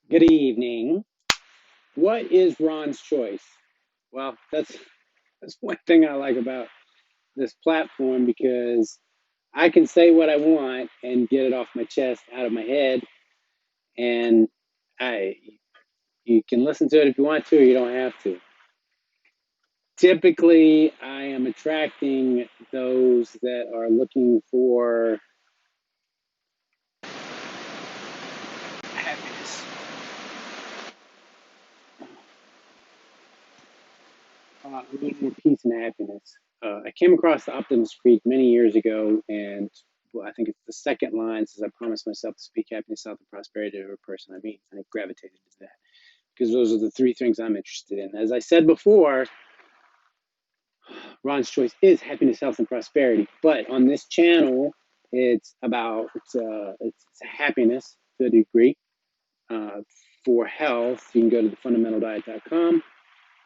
Good evening. What is Ron's choice? Well, that's one thing I like about this platform because I can say what I want and get it off my chest, out of my head, and I you can listen to it if you want to, or you don't have to. Typically, I am attracting those that are looking for happiness, a little more peace and happiness. I came across the Optimus Creek many years ago, and well, I think it's the second line says, "I promised myself to speak happiness, health, and prosperity to every person I meet." And I gravitated to that because those are the three things I'm interested in. As I said before, Ron's choice is happiness, health, and prosperity. But on this channel, it's happiness to a degree. Uh, for health, you can go to thefundamentalddiet.com,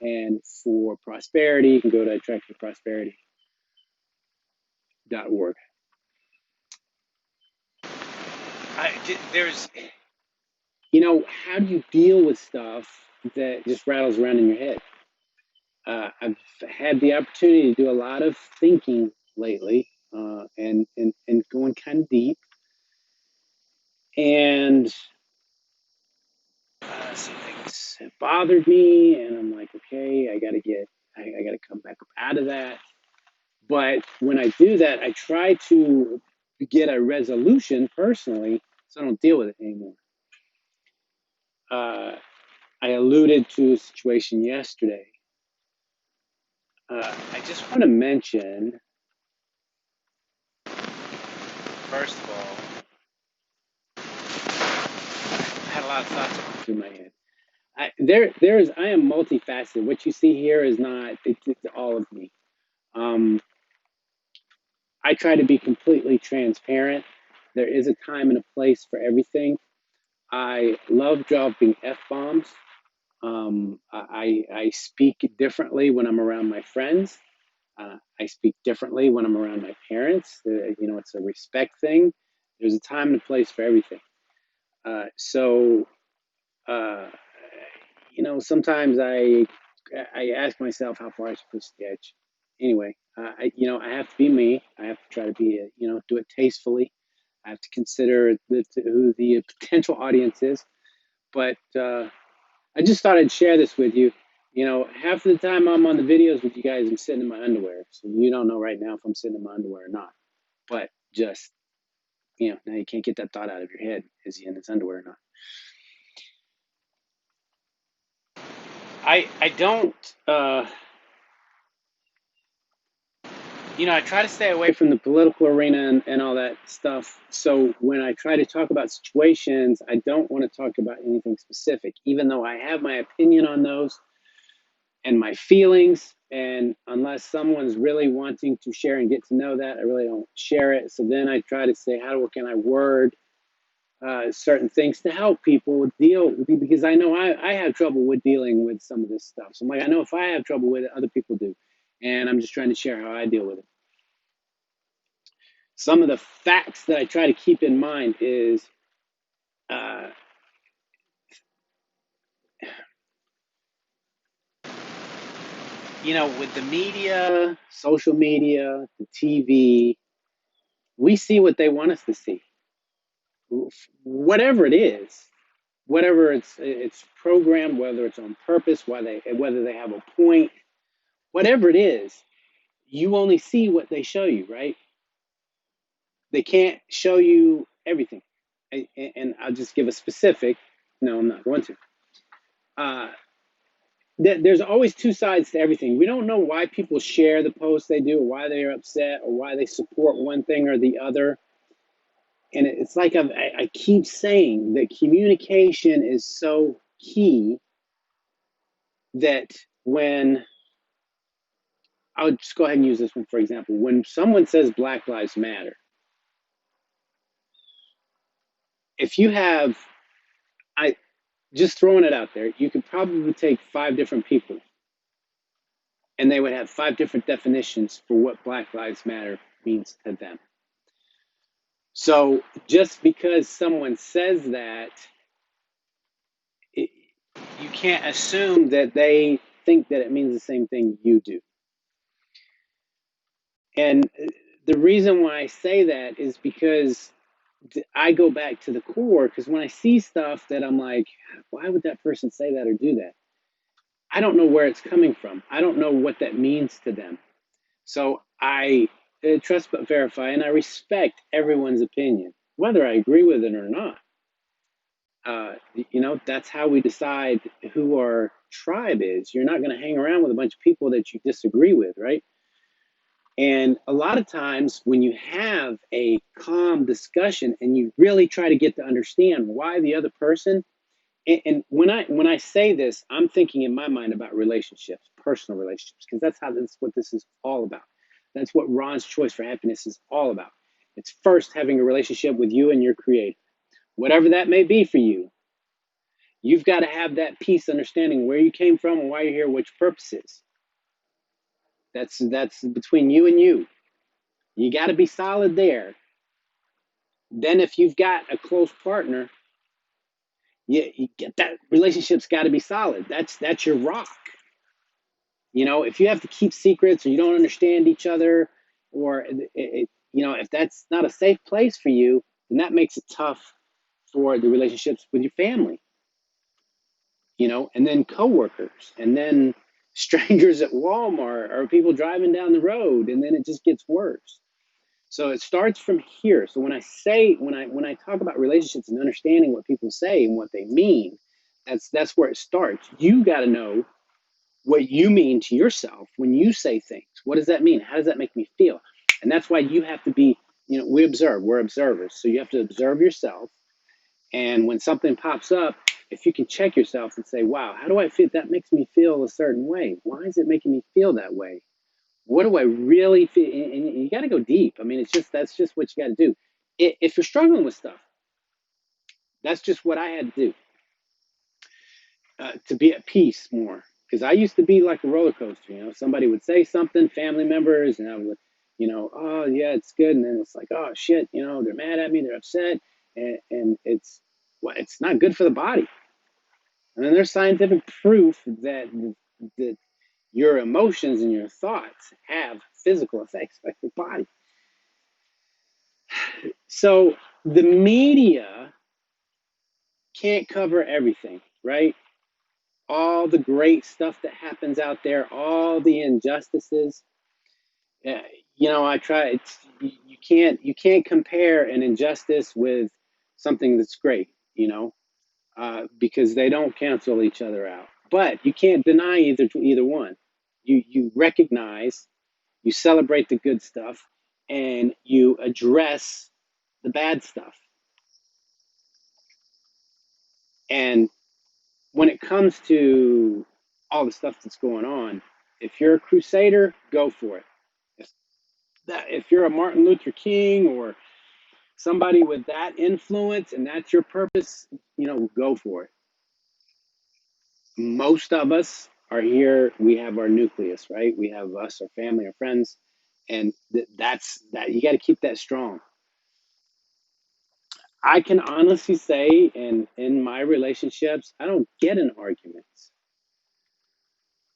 and for prosperity, you can go to attractiveprosperity.org. There's, how do you deal with stuff that just rattles around in your head? I've had the opportunity to do a lot of thinking lately, and going kind of deep. And some things have bothered me, and I'm like, okay, I gotta come back up out of that. But when I do that, I try to get a resolution personally, so I don't deal with it anymore. Uh, I alluded to a situation yesterday. I just want to mention, first of all, I had a lot of thoughts going through my head. I am multifaceted. What you see here is not, it's all of me. Um, I try to be completely transparent. There is a time and a place for everything. I love dropping F bombs. I speak differently when I'm around my friends. I speak differently when I'm around my parents. It's a respect thing. There's a time and a place for everything. So, uh, sometimes I ask myself how far I should push the edge. Anyway, I have to be me. I have to try to be, do it tastefully. I have to consider who the potential audience is. But I just thought I'd share this with you. Half of the time I'm on the videos with you guys, I'm sitting in my underwear. So you don't know right now if I'm sitting in my underwear or not. But just, now you can't get that thought out of your head. Is he in his underwear or not? I don't, I try to stay away from the political arena and all that stuff. So when I try to talk about situations, I don't want to talk about anything specific, even though I have my opinion on those and my feelings. And unless someone's really wanting to share and get to know that, I really don't share it. So then I try to say, can I word certain things to help people deal with it? Because I know I have trouble with dealing with some of this stuff. So I'm like, I know if I have trouble with it, other people do. And I'm just trying to share how I deal with it. Some of the facts that I try to keep in mind is, uh, with the media, social media, the TV, we see what they want us to see. Whatever it is, whatever it's programmed, whether it's on purpose, whether they have a point, whatever it is, you only see what they show you, right? They can't show you everything. And I'll just give a specific. No, I'm not going to. Uh, there's always two sides to everything. We don't know why people share the posts they do, or why they're upset, or why they support one thing or the other. And it's like I keep saying that communication is so key that when I'll just go ahead and use this one for example. When someone says Black Lives Matter, if you have, I just throwing it out there, you could probably take 5 different people and they would have 5 different definitions for what Black Lives Matter means to them. So just because someone says that, You can't assume that they think that it means the same thing you do. And the reason why I say that is because I go back to the core, because when I see stuff that I'm like, why would that person say that or do that? I don't know where it's coming from. I don't know what that means to them. So I trust but verify, and I respect everyone's opinion, whether I agree with it or not. That's how we decide who our tribe is. You're not going to hang around with a bunch of people that you disagree with, right? And a lot of times when you have a calm discussion and you really try to get to understand why the other person, and when I say this, I'm thinking in my mind about relationships, personal relationships, because that's what this is all about. That's what Ron's Choice for Happiness is all about. It's first having a relationship with you and your creator, whatever that may be for you. You've got to have that peace, understanding where you came from and why you're here, what your purpose is. That's between you and you. You got to be solid there. Then, if you've got a close partner, you get that relationship's got to be solid. That's your rock. If you have to keep secrets or you don't understand each other, or if that's not a safe place for you, then that makes it tough for the relationships with your family. And then coworkers, and then strangers at Walmart, or people driving down the road, and then it just gets worse. So it starts from here. So when I talk about relationships and understanding what people say and what they mean, that's where it starts. You got to know what you mean to yourself when you say things. What does that mean? How does that make me feel? And that's why you have to be, we're observers. So you have to observe yourself. And when something pops up, if you can check yourself and say, wow, how do I feel? That makes me feel a certain way. Why is it making me feel that way? What do I really feel? And you got to go deep. I mean, that's just what you got to do. If you're struggling with stuff, that's just what I had to do to be at peace more. Because I used to be like a roller coaster. Somebody would say something, family members, and I would, oh yeah, it's good, and then it's like, oh shit, they're mad at me, they're upset, and it's not good for the body. And then there's scientific proof that your emotions and your thoughts have physical effects on your body. So the media can't cover everything, right? All the great stuff that happens out there, all the injustices. Uh, I try. You can't compare an injustice with something that's great. Because they don't cancel each other out. But you can't deny either one. You recognize, you celebrate the good stuff, and you address the bad stuff. And when it comes to all the stuff that's going on, if you're a crusader, go for it. If you're a Martin Luther King or somebody with that influence and that's your purpose, go for it. Most of us are here. We have our nucleus, right? We have us, our family, our friends, and that's that. You got to keep that strong. I can honestly say, in my relationships, I don't get in arguments.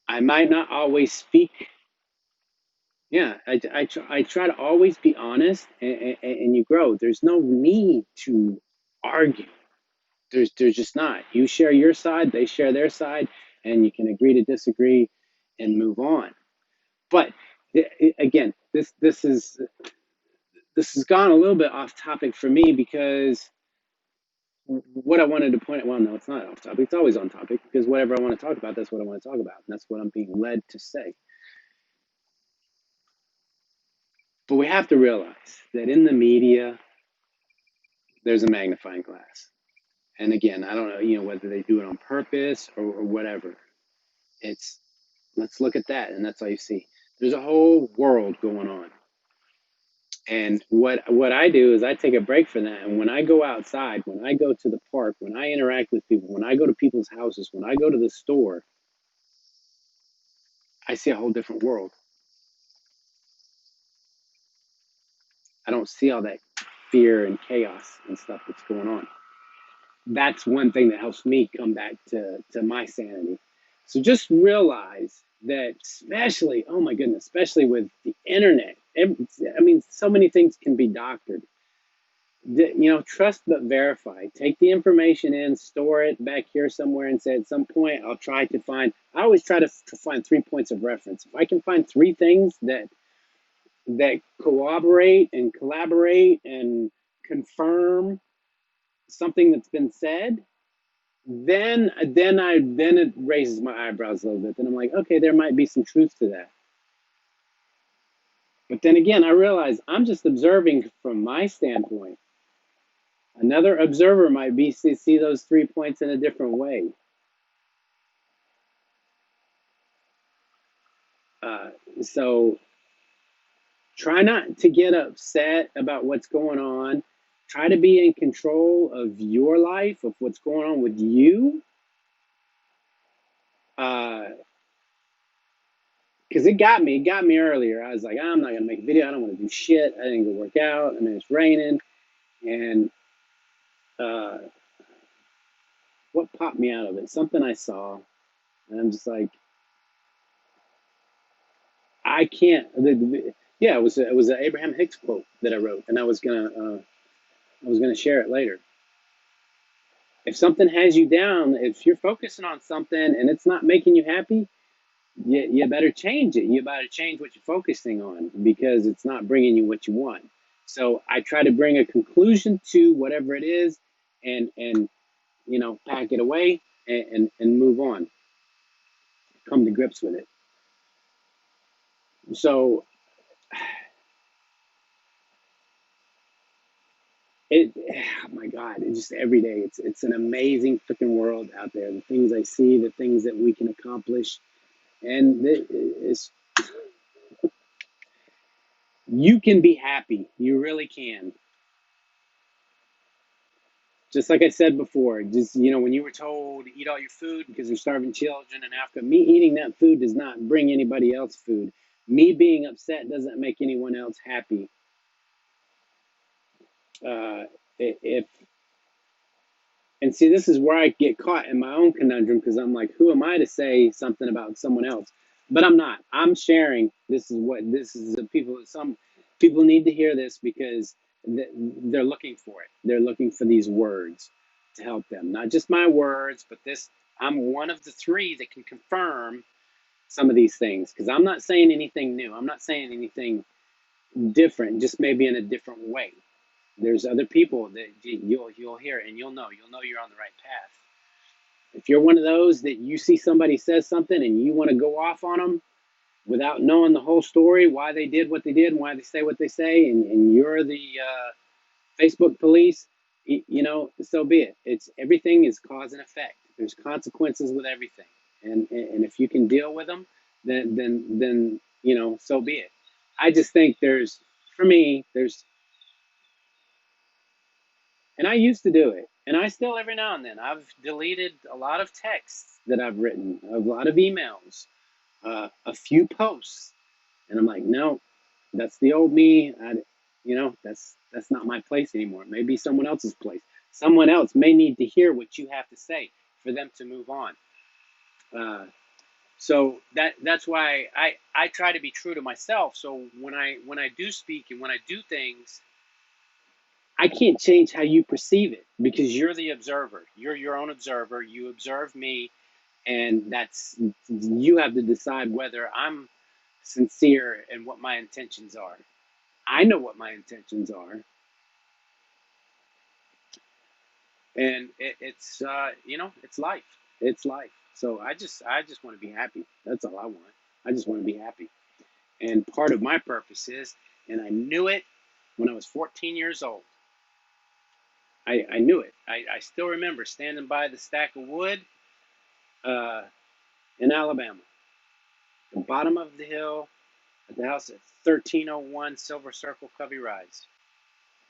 I might not always speak. Yeah, I try to always be honest, and you grow. There's no need to argue. There's just not. You share your side, they share their side, and you can agree to disagree and move on. But again, this has gone a little bit off topic for me because what I wanted to point out. Well, no, it's not off topic. It's always on topic because whatever I want to talk about, that's what I want to talk about, and that's what I'm being led to say. But we have to realize that in the media, there's a magnifying glass. And again, I don't know, whether they do it on purpose or whatever. It's Let's look at that, and that's all you see. There's a whole world going on. And what I do is I take a break from that. And when I go outside, when I go to the park, when I interact with people, when I go to people's houses, when I go to the store, I see a whole different world. I don't see all that fear and chaos and stuff that's going on. that's one thing that helps me come back to my sanity. So just realize that, especially, oh my goodness, especially with the internet, I mean, so many things can be doctored. You know, trust but verify. Take the information in, store it back here somewhere, and say at some point I'll try to find. I always try to find 3 points of reference. If I can find three things that corroborate and collaborate and confirm something that's been said, then it raises my eyebrows a little bit. Then I'm like, okay, there might be some truth to that. But then again, I realize I'm just observing from my standpoint. Another observer might be see those 3 points in a different way. Uh, so try not to get upset about what's going on. Try to be in control of your life, of what's going on with you. Because it got me earlier. I was like, I'm not gonna make a video. I don't want to do shit. I didn't go work out. I mean, it's raining, and uh, what popped me out of it? Something I saw, and I'm just like, I can't. Yeah, it was an Abraham Hicks quote that I wrote, and I was gonna share it later. If something has you down, if you're focusing on something and it's not making you happy, you better change it. You better change what you're focusing on because it's not bringing you what you want. So I try to bring a conclusion to whatever it is, and you know, pack it away and move on, come to grips with it. So it, oh my God, it just every day it's an amazing freaking world out there. The things I see, the things that we can accomplish, and it's you can be happy. You really can. Just like I said before, just you know, when you were told to eat all your food because you're starving children in Africa, me eating that food does not bring anybody else food. Me being upset doesn't make anyone else happy. If And see, this is where I get caught in my own conundrum because I'm like, who am I to say something about someone else? But I'm not. I'm sharing. This is the people. Some people need to hear this because they're looking for it. They're looking for these words to help them. Not just my words, but this. I'm one of the three that can confirm some of these things because I'm not saying anything new. I'm not saying anything different, just maybe in a different way. There's other people that you'll hear and you'll know you're on the right path. If you're one of those that you see somebody says something and you want to go off on them without knowing the whole story, why they did what they did and why they say what they say, and you're the Facebook police, you know, so be it. It's everything is cause and effect. There's consequences with everything, and if you can deal with them, then you know, so be it. I just think for me, and I used to do it, and I still every now and then I've deleted a lot of texts that I've written, a lot of emails, a few posts, and I'm like, no, that's the old me. You know, that's not my place anymore. It may be someone else's place. Someone else may need to hear what you have to say for them to move on. Uh, so that's why I try to be true to myself. So when I do speak and when I do things, I can't change how you perceive it because you're the observer. You're your own observer. You observe me, and that's you have to decide whether I'm sincere and what my intentions are. I know what my intentions are, and it's you know, it's life. It's life. So I just want to be happy. That's all I want. I just want to be happy. And part of my purpose is, and I knew it when I was 14 years old. I knew it. I still remember standing by the stack of wood uh, in Alabama, the bottom of the hill at the house at 1301 Silver Circle Covey Rise.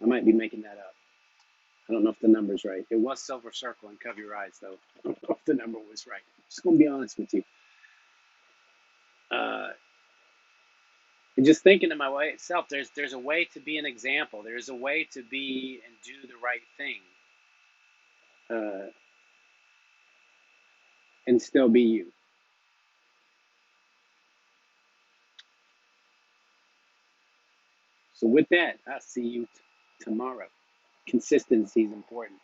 I might be making that up. I don't know if the number's right. It was Silver Circle and Covey Rise, though. I don't know if the number was right. I'm just going to be honest with you. Uh, and just thinking to my way itself, there's a way to be an example. There's a way to be and do the right thing. uh, and still be you. So with that, I'll see you tomorrow. Consistency is important.